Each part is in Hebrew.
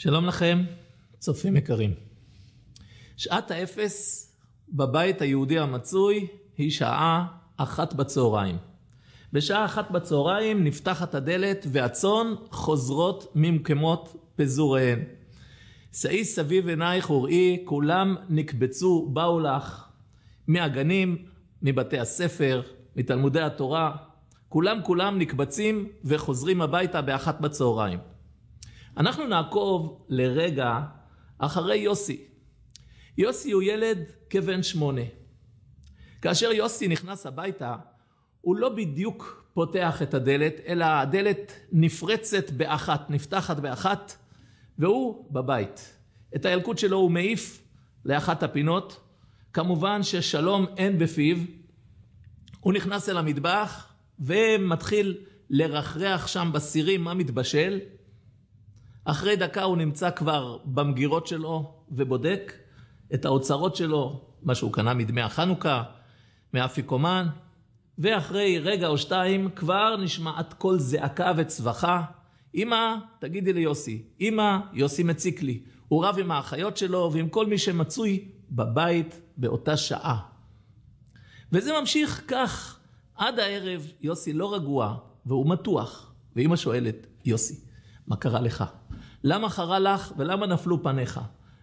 שלום לכם, צופים יקרים. שעת האפס בבית היהודי המצוי היא שעה 1 בצהריים. בשעה 1 בצהריים נפתחת הדלת והצאן חוזרות ממקומות פזוריהן. שאי סביב עינייך וראי, כולם נקבצו, באו לך מהגנים, מבתי הספר, מתלמודי התורה. כולם נקבצים וחוזרים הביתה ב1 בצהריים. אנחנו נעקוב לרגע אחרי יוסי. יוסי הוא ילד כבן 8. כאשר יוסי נכנס הביתה, הוא לא בדיוק פותח את הדלת, אלא הדלת נפרצת באחת, נפתחת באחת, והוא בבית. את הילקוט שלו הוא מעיף לאחת הפינות. כמובן ששלום אין בפיו. הוא נכנס אל המטבח ומתחיל לרחרח שם בסירים מה מתבשל. אחרי דקה הוא נמצא כבר במגירות שלו ובודק את האוצרות שלו, מה שהוא קנה מדמי החנוכה, מהאפיקומן, ואחרי רגע או שתיים כבר נשמעת כל זעקה וצווחה. אמא, תגידי ליוסי, אמא, יוסי מציק לי. הוא רב עם האחיות שלו ועם כל מי שמצוי בבית באותה שעה. וזה ממשיך כך עד הערב. יוסי לא רגוע והוא מתוח, ואמא שואלת, יוסי, מה קרה לך? למה חרה לך ולמה נפלו פניך?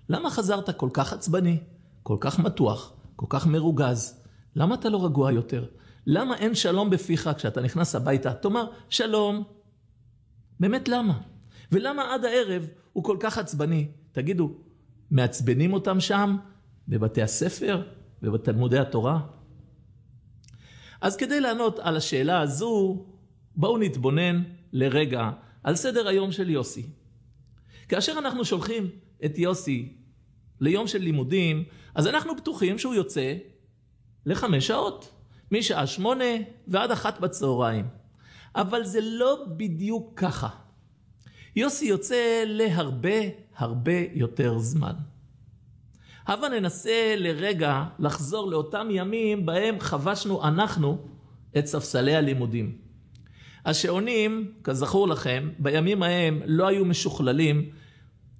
למה חזרת כל כך עצבני, כל כך מתוח, כל כך מרוגז? למה אתה לא רגוע יותר? למה אין שלום בפיך כשאתה נכנס הביתה? תאמר שלום. באמת למה? ולמה עד הערב הוא כל כך עצבני? תגידו, מעצבנים אותם שם בבתי הספר, ובתלמודי התורה? אז כדי לענות על השאלה הזו, בואו נתבונן לרגע על סדר היום של יוסי. כאשר אנחנו שולחים את יוסי ליום של לימודים, אז אנחנו בטוחים שהוא יוצא ל5 שעות, משעה 8 ועד 1 בצהריים. אבל זה לא בדיוק ככה. יוסי יוצא להרבה יותר זמן. הבה ננסה לרגע לחזור לאותם ימים בהם חבשנו אנחנו את ספסלי הלימודים. השעונים, כזכור לכם, בימים ההם לא היו משוכללים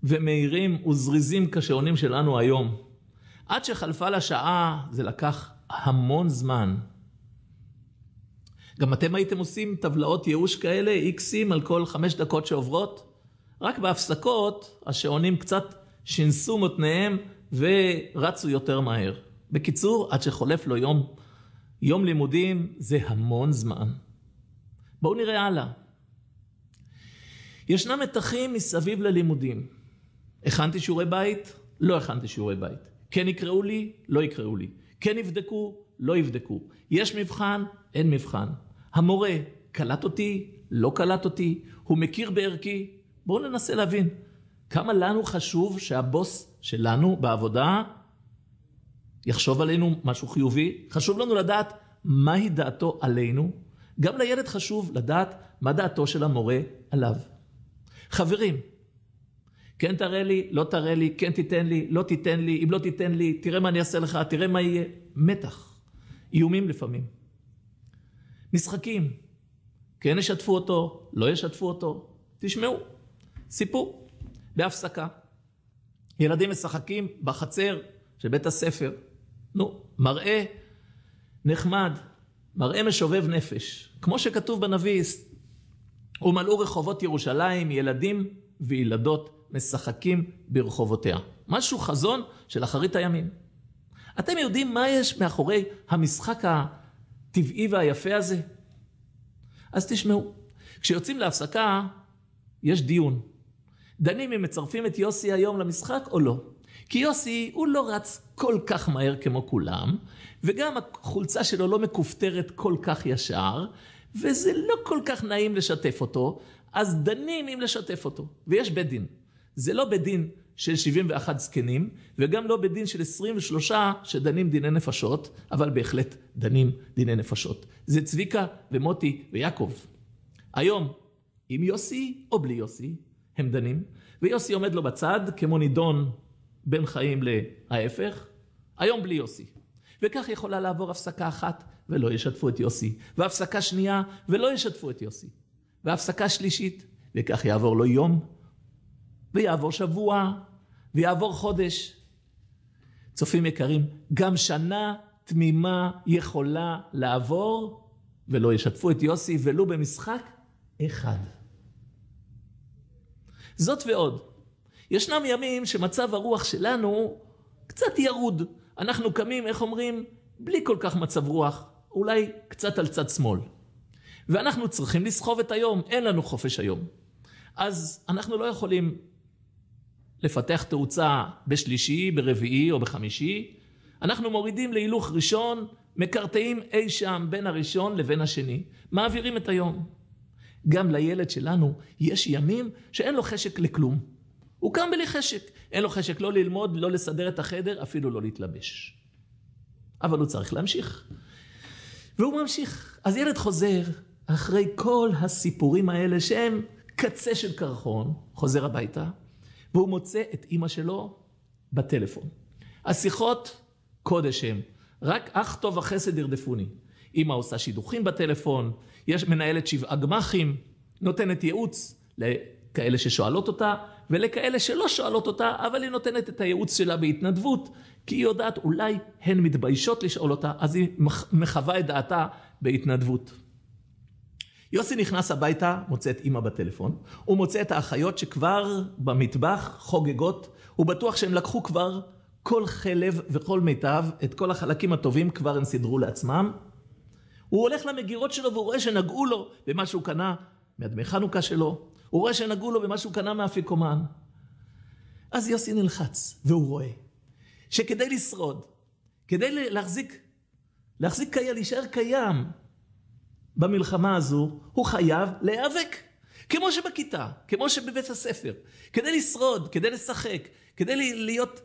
ומהירים וזריזים כשעונים שלנו היום. עד שחלפה לשעה זה לקח המון זמן. גם אתם הייתם עושים טבלאות ייאוש כאלה, איקסים על כל 5 דקות שעוברות? רק בהפסקות השעונים קצת שינסו מותניהם ורצו יותר מהר. בקיצור, עד שחולף לו יום לימודים זה המון זמן. בואו נראה הלאה. ישנם מתחים מסביב ללימודים. הכנתי שיעורי בית? לא הכנתי שיעורי בית. כן יקראו לי? לא יקראו לי. כן יבדקו? לא יבדקו. יש מבחן? אין מבחן. המורה קלט אותי? לא קלט אותי? הוא מכיר בערכי? בואו ננסה להבין. כמה לנו חשוב שהבוס שלנו בעבודה יחשוב עלינו משהו חיובי? חשוב לנו לדעת מהי דעתו עלינו. גם לילד חשוב לדעת מה דעתו של המורה עליו. חברים, כן תראה לי, לא תראה לי, כן תיתן לי, לא תיתן לי, אם לא תיתן לי, תראה מה אני אעשה לך, תראה מה יהיה. מתח, איומים לפעמים. משחקים, כן ישתפו אותו, לא ישתפו אותו. תשמעו, סיפור, בהפסקה. ילדים משחקים בחצר של בית הספר. מראה נחמד. מראה משובב נפש, כמו שכתוב בנביא, ומלאו רחובות ירושלים, ילדים וילדות משחקים ברחובותיה. משהו חזון של אחרית הימים. אתם יודעים מה יש מאחורי המשחק הטבעי והיפה הזה? אז תשמעו, כשיוצאים להפסקה יש דיון. דנים אם מצרפים את יוסי היום למשחק או לא. כי יוסי הוא לא רץ כל כך מהר כמו כולם, וגם החולצה שלו לא מקופטרת כל כך ישר, וזה לא כל כך נעים לשתף אותו, אז דנים אם לשתף אותו. ויש בית דין. זה לא בית דין של 71 זקנים, וגם לא בית דין של 23 שדנים דיני נפשות, אבל בהחלט דנים דיני נפשות. זה צביקה ומוטי ויעקב. היום, עם יוסי או בלי יוסי, הם דנים, ויוסי עומד לו בצד כמו נידון בין חיים להפך, היום בלי יוסי. וכך יכולה לעבור הפסקה אחת ולא ישתפו את יוסי, והפסקה שנייה ולא ישתפו את יוסי, והפסקה שלישית, וכך יעבור לו יום ויעבור שבוע, ויעבור חודש. צופים יקרים, גם שנה תמימה יכולה לעבור, ולא ישתפו את יוסי ולו במשחק אחד. זאת ועוד, ישנם ימים שמצב הרוח שלנו קצת ירוד. אנחנו קמים, איך אומרים, בלי כל כך מצב רוח, אולי קצת על צד שמאל. ואנחנו צריכים לסחוב את היום, אין לנו חופש היום. אז אנחנו לא יכולים לפתח תאוצה בשלישי, ברביעי או בחמישי. אנחנו מורידים להילוך ראשון, מקרטעים אי שם בין הראשון לבין השני, מעבירים את היום. גם לילד שלנו יש ימים שאין לו חשק לכלום. הוא קם בלי חשק, אין לו חשק לא ללמוד, לא לסדר את החדר, אפילו לא להתלבש. אבל הוא צריך להמשיך. והוא ממשיך. אז ילד חוזר אחרי כל הסיפורים האלה שהם קצה של קרחון, חוזר הביתה, והוא מוצא את אמא שלו בטלפון. השיחות קודש הם, רק אך טוב החסד ירדפוני. אמא עושה שידוכים בטלפון, יש מנהלת 7 גמחים, נותנת ייעוץ לכאלה ששואלות אותה, ולכאלה שלא שואלות אותה, אבל היא נותנת את הייעוץ שלה בהתנדבות, כי היא יודעת אולי הן מתביישות לשאול אותה, אז היא מחווה את דעתה בהתנדבות. יוסי נכנס הביתה, מוצא את אמא בטלפון, הוא מוצא את האחיות שכבר במטבח חוגגות, הוא בטוח שהם לקחו כבר כל חלב וכל מיטב, את כל החלקים הטובים כבר הם סידרו לעצמם. הוא הולך למגירות שלו והוא רואה שנגעו לו במה שהוא קנה מהדמי חנוכה שלו, הוא רואה שנגעו לו במה שהוא קנה מהאפיקומן. אז יוסי נלחץ והוא רואה שכדי לשרוד, כדי להישאר קיים במלחמה הזו, הוא חייב להיאבק. כמו שבכיתה, כמו שבבית הספר. כדי לשרוד, כדי לשחק, כדי להיות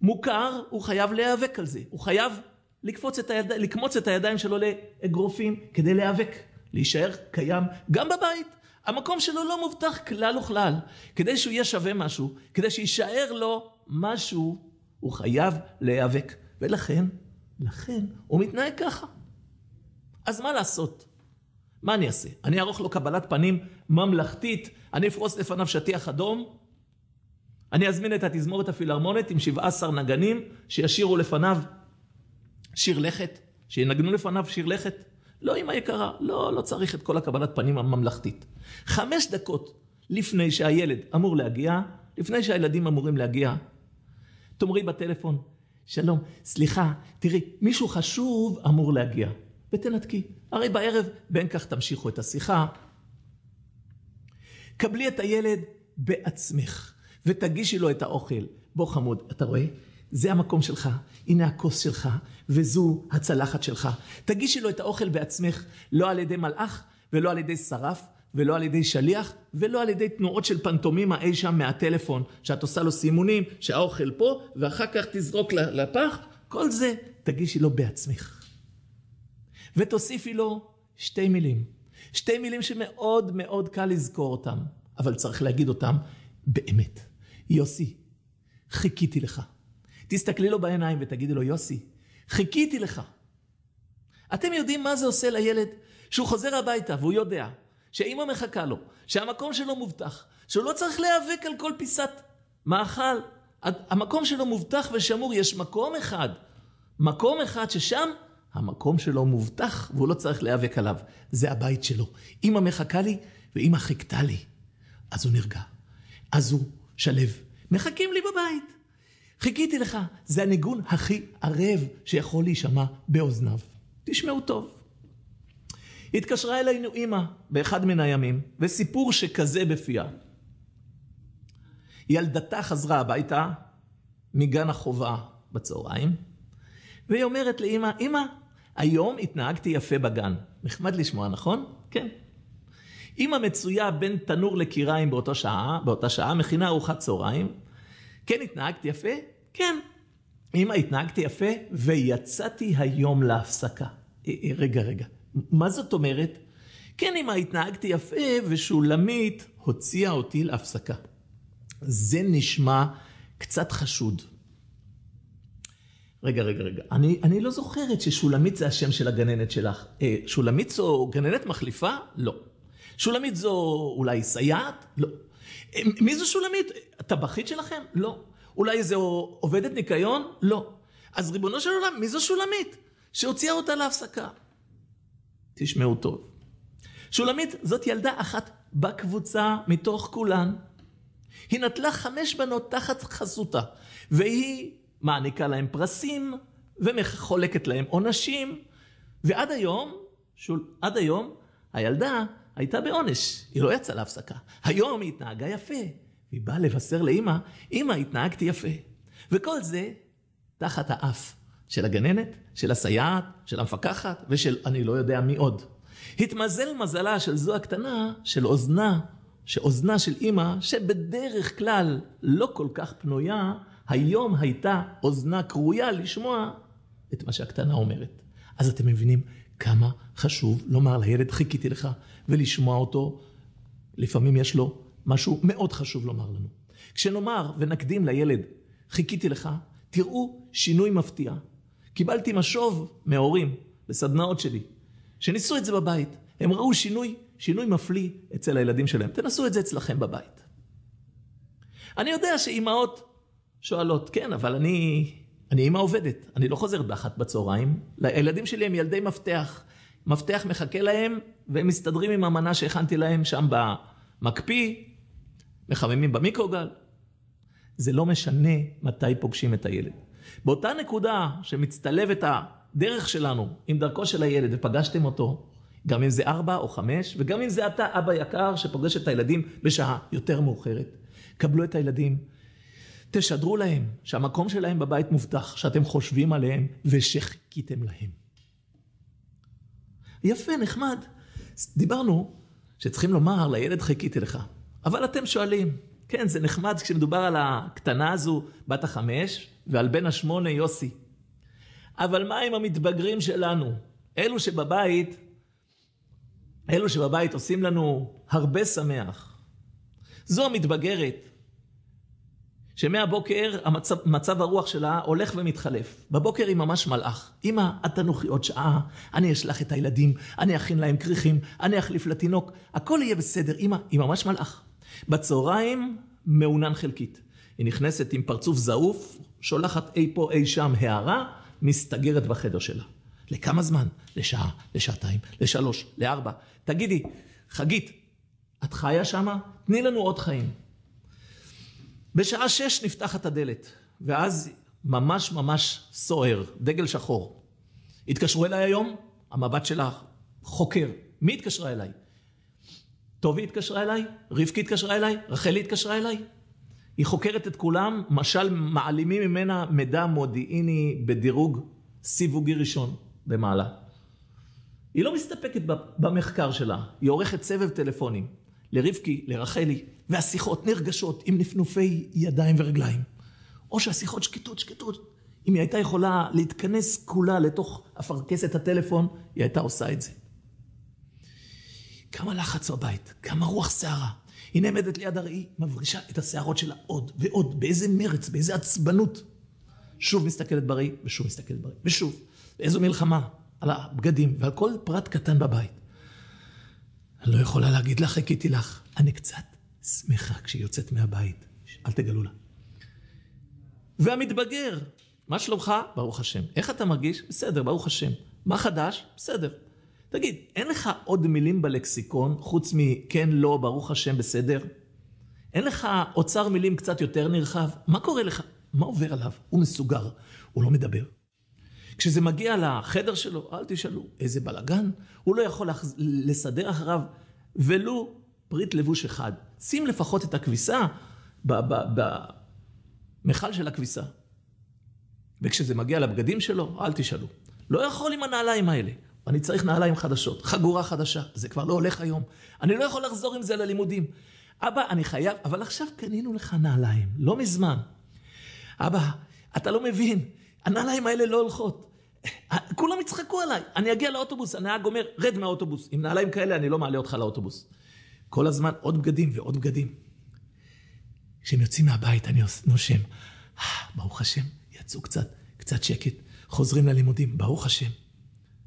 מוכר, הוא חייב להיאבק על זה. הוא חייב לקמוץ את הידיים שלו לאגרופים כדי להיאבק, להישאר קיים גם בבית. המקום שלו לא מובטח כלל וכלל. כדי שהוא יהיה שווה משהו, כדי שישאר לו משהו, הוא חייב להיאבק. ולכן הוא מתנהג ככה. אז מה לעשות? מה אני אעשה? אני אערוך לו קבלת פנים ממלכתית, אני אפרוס לפניו שטיח אדום, אני אזמין את התזמורת הפילהרמונית עם 17 נגנים שישירו לפניו שיר לכת, שינגנו לפניו שיר לכת. לא, אמא יקרה, לא צריך את כל הקבלת פנים הממלכתית. 5 דקות לפני שהילד אמור להגיע, לפני שהילדים אמורים להגיע, תאמרי בטלפון, שלום, סליחה, תראי, מישהו חשוב אמור להגיע. ותנתקי. הרי בערב בין כך תמשיכו את השיחה. קבלי את הילד בעצמך ותגישי לו את האוכל. בוא חמוד, אתה רואה? זה המקום שלך, הנה הכוס שלך וזו הצלחת שלך. תגישי לו את האוכל בעצמך, לא על ידי מלאך ולא על ידי שרף ולא על ידי שליח ולא על ידי תנועות של פנטומימה אי שם מהטלפון, שאת עושה לו סימונים שהאוכל פה ואחר כך תזרוק לפח. כל זה תגישי לו בעצמך. ותוסיפי לו 2 מילים. 2 מילים שמאוד מאוד קל לזכור אותם, אבל צריך להגיד אותם באמת. יוסי, חיכיתי לך. תסתכלי לו בעיניים ותגידי לו, יוסי, חיכיתי לך. אתם יודעים מה זה עושה לילד? שהוא חוזר הביתה והוא יודע שאמא מחכה לו, שהמקום שלו מובטח, שהוא לא צריך להיאבק על כל פיסת מאכל. המקום שלו מובטח ושמור, יש מקום אחד ששם המקום שלו מובטח והוא לא צריך להיאבק עליו. זה הבית שלו. אמא מחכה לי ואמא חיכתה לי. אז הוא נרגע. אז הוא שלב. מחכים לי בבית. חיכיתי לך. זה הניגון הכי ערב שיכול להישמע באוזניו. תשמעו טוב. התקשרה אלינו אמא באחד מן הימים, וסיפור שכזה בפיה. ילדתה חזרה הביתה מגן החובה בצהריים, והיא אומרת לאמא, אמא, היום התנהגתי יפה בגן. נחמד לשמוע, נכון? כן. אמא מצויה בין תנור לקיריים באותה שעה, מכינה ארוחת צהריים. כן, התנהגתי יפה? כן. אמא, התנהגתי יפה ויצאתי היום להפסקה. רגע. מה זאת אומרת? כן, אמא, התנהגתי יפה ושולמית הוציאה אותי להפסקה. זה נשמע קצת חשוד. רגע. אני לא זוכרת ששולמית זה השם של הגננת שלך. שולמית זו גננת מחליפה? לא. שולמית זו אולי סייעת? לא. מי זו שולמית? הטבחית שלכם? לא. אולי איזו עובדת ניקיון? לא. אז ריבונו של עולם, מי זו שולמית? שהוציאה אותה להפסקה. תשמעו טוב. שולמית זאת ילדה אחת בקבוצה מתוך כולן. היא נטלה 5 בנות תחת חסותה, והיא מעניקה להם פרסים, ומחולקת להם עונשים, ועד היום, הילדה הייתה בעונש, היא לא יצאה להפסקה. היום היא התנהגה יפה, והיא באה לבשר לאמא, אמא התנהגתי יפה. וכל זה תחת האף של הגננת, של הסייעת, של המפקחת, ושל אני לא יודע מי עוד. התמזל מזלה של זו הקטנה, שאוזנה של אמא, שבדרך כלל לא כל כך פנויה, היום הייתה אוזנה קרויה לשמוע את מה שהקטנה אומרת. אז אתם מבינים כמה חשוב לומר לילד חיכיתי לך ולשמוע אותו. לפעמים יש לו משהו מאוד חשוב לומר לנו. כשנאמר ונקדים לילד חיכיתי לך, תראו שינוי מפתיע. קיבלתי משוב מההורים בסדנאות שלי, שניסו את זה בבית. הם ראו שינוי מפליא אצל הילדים שלהם. תנסו את זה אצלכם בבית. אני יודע שאימהות שואלות, כן, אבל אני אימא עובדת, אני לא חוזרת ב13:00. הילדים שלי הם ילדי מפתח. מפתח מחכה להם, והם מסתדרים עם המנה שהכנתי להם שם במקפיא, מחממים במיקרוגל. זה לא משנה מתי פוגשים את הילד. באותה נקודה שמצטלבת הדרך שלנו עם דרכו של הילד, ופגשתם אותו, גם אם זה 4 או 5, וגם אם זה אתה, אבא יקר, שפוגש את הילדים בשעה יותר מאוחרת. קבלו את הילדים, תשדרו להם שהמקום שלהם בבית מובטח, שאתם חושבים עליהם ושחיכיתם להם. יפה, נחמד. דיברנו שצריכים לומר לילד חיכיתי לך. אבל אתם שואלים, כן, זה נחמד כשמדובר על הקטנה הזו, בת 5, ועל בן 8, יוסי. אבל מה עם המתבגרים שלנו? אלו שבבית עושים לנו הרבה שמח. זו המתבגרת, שמהבוקר מצב הרוח שלה הולך ומתחלף. בבוקר היא ממש מלאך. אמא, את תנוחי עוד שעה, אני אשלח את הילדים, אני אכין להם כריכים, אני אחליף לתינוק, הכל יהיה בסדר. אמא, היא ממש מלאך. בצהריים מעונן חלקית. היא נכנסת עם פרצוף זעוף, שולחת אי פה אי שם הערה, מסתגרת בחדר שלה. לכמה זמן? לשעה, לשעתיים, ל3, ל4. תגידי, חגית, את חיה שמה? תני לנו עוד חיים. בשעה 6 נפתחת הדלת, ואז ממש סוער, דגל שחור. התקשרו אליי היום, המבט שלך חוקר. מי התקשרה אליי? טובי התקשרה אליי, רבקי התקשרה אליי, רחלי התקשרה אליי. היא חוקרת את כולם, משל מעלימים ממנה מידע מודיעיני בדירוג סיווגי ראשון במעלה. היא לא מסתפקת במחקר שלה, היא עורכת סבב טלפונים לרבקי, לרחלי, והשיחות נרגשות עם נפנופי ידיים ורגליים. או שהשיחות שקטות. אם היא הייתה יכולה להתכנס כולה לתוך אפרכסת הטלפון, היא הייתה עושה את זה. כמה לחץ בבית, כמה רוח שערה. היא נעמדת ליד הראי, מברישה את השערות שלה עוד ועוד, באיזה מרץ, באיזה עצבנות. שוב מסתכלת בראי, ושוב מסתכלת בראי, ושוב. באיזו מלחמה, על הבגדים ועל כל פרט קטן בבית. אני לא יכולה להגיד לך, חיכיתי לך. אני קצת שמחה כשהיא יוצאת מהבית. אל תגלו לה. והמתבגר, מה שלומך? ברוך השם. איך אתה מרגיש? בסדר, ברוך השם. מה חדש? בסדר. תגיד, אין לך עוד מילים בלקסיקון, חוץ מכן, לא, ברוך השם, בסדר? אין לך אוצר מילים קצת יותר נרחב? מה קורה לך? מה עובר עליו? הוא מסוגר, הוא לא מדבר. כשזה מגיע לחדר שלו, אל תשאלו, איזה בלגן, הוא לא יכול לסדר אחריו, ולו פריט לבוש אחד. שים לפחות את הכביסה במחל של הכביסה. וכשזה מגיע לבגדים שלו, אל תשאלו. לא יכול עם הנעליים האלה. אני צריך נעליים חדשות, חגורה חדשה, זה כבר לא הולך היום. אני לא יכול לחזור עם זה ללימודים. אבא, אני חייב, אבל עכשיו קנינו לך נעליים, לא מזמן. אבא, אתה לא מבין, הנעליים האלה לא הולכות. כולם יצחקו עליי, אני אגיע לאוטובוס, הנהג אומר, רד מהאוטובוס. עם נעליים כאלה אני לא מעלה אותך לאוטובוס. כל הזמן עוד בגדים ועוד בגדים. כשהם יוצאים מהבית אני נושם. ברוך השם, יצאו קצת שקט, חוזרים ללימודים, ברוך השם.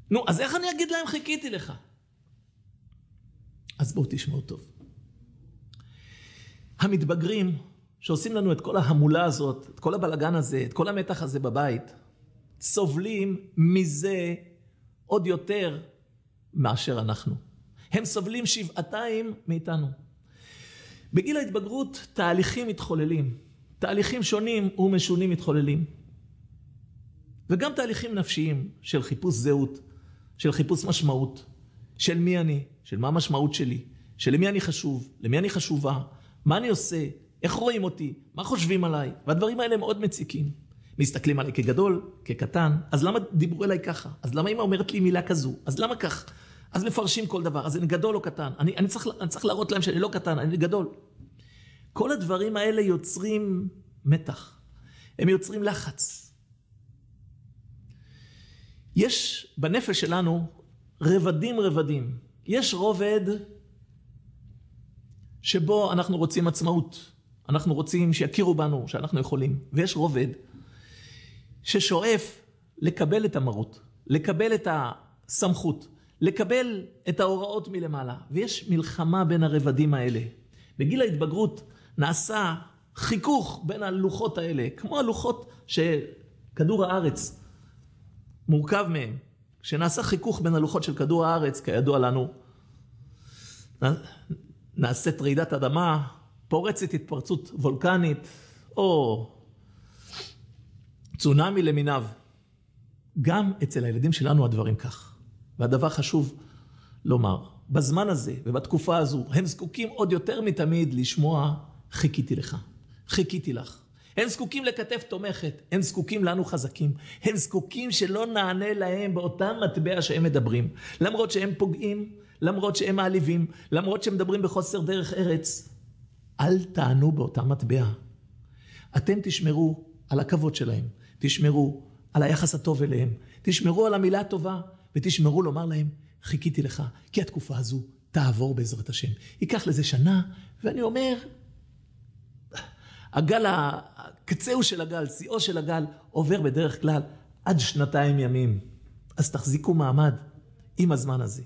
נו, אז איך אני אגיד להם חיכיתי לך? אז בואו תשמעו טוב. המתבגרים שעושים לנו את כל ההמולה הזאת, את כל הבלגן הזה, את כל המתח הזה בבית, סובלים מזה עוד יותר מאשר אנחנו. הם סובלים שבעתיים מאיתנו. בגיל ההתבגרות תהליכים מתחוללים, תהליכים שונים ומשונים מתחוללים. וגם תהליכים נפשיים של חיפוש זהות, של חיפוש משמעות, של מי אני, של מה המשמעות שלי, של למי אני חשוב, למי אני חשובה, מה אני עושה, איך רואים אותי, מה חושבים עליי, והדברים האלה מאוד מציקים. מסתכלים עליי כגדול, כקטן, אז למה דיברו אליי ככה? אז למה אמא אומרת לי מילה כזו? אז למה כך? אז מפרשים כל דבר, אז אני גדול או קטן? אני צריך להראות להם שאני לא קטן, אני גדול. כל הדברים האלה יוצרים מתח, הם יוצרים לחץ. יש בנפש שלנו רבדים. יש רובד שבו אנחנו רוצים עצמאות, אנחנו רוצים שיכירו בנו, שאנחנו יכולים. ויש רובד ששואף לקבל את המרות, לקבל את הסמכות, לקבל את ההוראות מלמעלה. ויש מלחמה בין הרבדים האלה. בגיל ההתבגרות נעשה חיכוך בין הלוחות האלה, כמו הלוחות שכדור הארץ מורכב מהם. כשנעשה חיכוך בין הלוחות של כדור הארץ, כידוע לנו, נעשית רעידת אדמה, פורצת התפרצות וולקנית, או צונאמי למיניו. גם אצל הילדים שלנו הדברים כך. והדבר חשוב לומר, בזמן הזה ובתקופה הזו, הם זקוקים עוד יותר מתמיד לשמוע, חיכיתי לך, חיכיתי לך. הם זקוקים לכתף תומכת, הם זקוקים לנו חזקים, הם זקוקים שלא נענה להם באותם מטבע שהם מדברים. למרות שהם פוגעים, למרות שהם מעליבים, למרות שהם מדברים בחוסר דרך ארץ, אל תענו באותם מטבע. אתם תשמרו על הכבוד שלהם, תשמרו על היחס הטוב אליהם, תשמרו על המילה הטובה, ותשמרו לומר להם, חיכיתי לך, כי התקופה הזו תעבור בעזרת השם. ייקח לזה שנה, ואני אומר, הגל, הקצהו של הגל, שיאו של הגל, עובר בדרך כלל עד 2 ימים. אז תחזיקו מעמד עם הזמן הזה.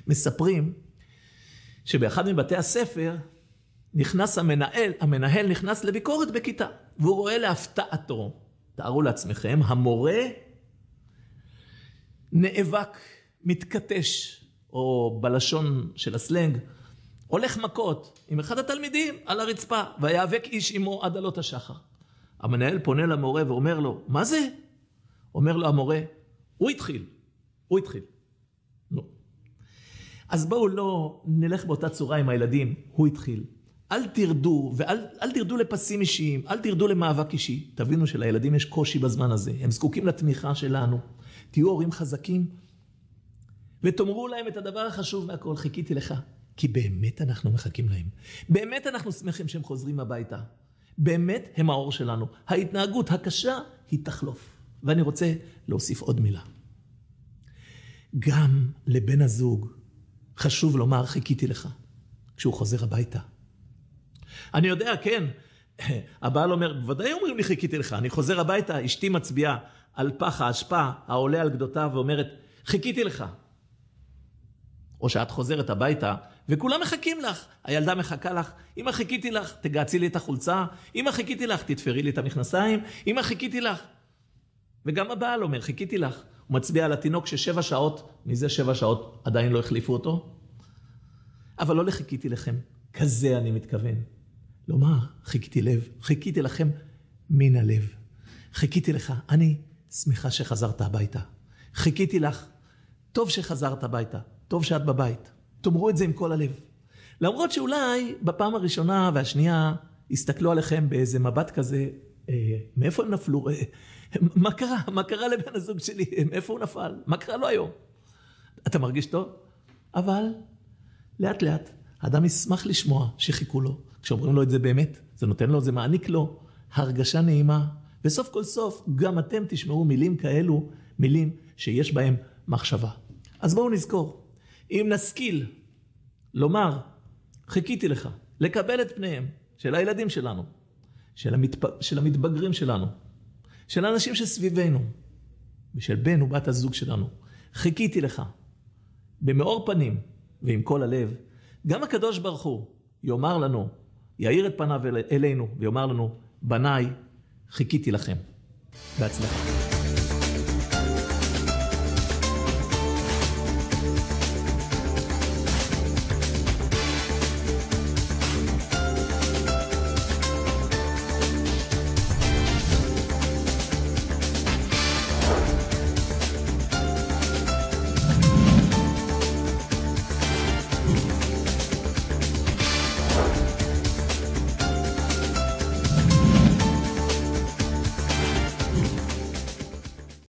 מספרים שבאחד מבתי הספר נכנס המנהל נכנס לביקורת בכיתה, והוא רואה להפתעתו, תארו לעצמכם, המורה נאבק, מתקטש, או בלשון של הסלנג, הולך מכות עם אחד התלמידים על הרצפה, ויאבק איש עמו עד עלות השחר. המנהל פונה למורה ואומר לו, מה זה? אומר לו המורה, הוא התחיל. לא. אז בואו לא נלך באותה צורה עם הילדים, הוא התחיל. אל תרדו, ואל תרדו לפסים אישיים, אל תרדו למאבק אישי. תבינו שלילדים יש קושי בזמן הזה, הם זקוקים לתמיכה שלנו. תהיו הורים חזקים, ותאמרו להם את הדבר החשוב מהכל, חיכיתי לך. כי באמת אנחנו מחכים להם. באמת אנחנו שמחים שהם חוזרים הביתה. באמת הם האור שלנו. ההתנהגות הקשה היא תחלוף. ואני רוצה להוסיף עוד מילה. גם לבן הזוג חשוב לומר חיכיתי לך כשהוא חוזר הביתה. אני יודע, כן, הבעל אומר, בוודאי אומרים לי חיכיתי לך. אני חוזר הביתה, אשתי מצביעה על פח האשפה העולה על גדותיו ואומרת, חיכיתי לך. או שאת חוזרת הביתה, וכולם מחכים לך. הילדה מחכה לך, אמא חיכיתי לך, תגעצי לי את החולצה, אמא חיכיתי לך, תתפרי לי את המכנסיים, אמא חיכיתי לך. וגם הבעל אומר, חיכיתי לך. הוא מצביע על התינוק ש7 שעות, מזה 7 שעות עדיין לא החליפו אותו. אבל לא לחיכיתי לכם, כזה אני מתכוון. לומר, חיכיתי לכם מן הלב. חיכיתי לך, אני שמחה שחזרת הביתה. חיכיתי לך, טוב שחזרת הביתה. טוב שאת בבית. תאמרו את זה עם כל הלב. למרות שאולי בפעם הראשונה והשנייה הסתכלו עליכם באיזה מבט כזה, מאיפה הם נפלו? מה קרה לבן הזוג שלי? מאיפה הוא נפל? מה קרה לו היום? אתה מרגיש טוב? אבל לאט לאט האדם ישמח לשמוע שחיכו לו. כשאומרים לו את זה באמת, זה נותן לו, זה מעניק לו הרגשה נעימה. וסוף כל סוף גם אתם תשמעו מילים כאלו, מילים שיש בהם מחשבה. אז בואו נזכור. אם נשכיל לומר, חיכיתי לך, לקבל את פניהם של הילדים שלנו, של המתבגרים שלנו, של האנשים שסביבנו, ושל בן ובת הזוג שלנו, חיכיתי לך, במאור פנים ועם כל הלב, גם הקדוש ברוך הוא יאמר לנו, יאיר את פניו אלינו ויאמר לנו, בניי, חיכיתי לכם. בהצלחה.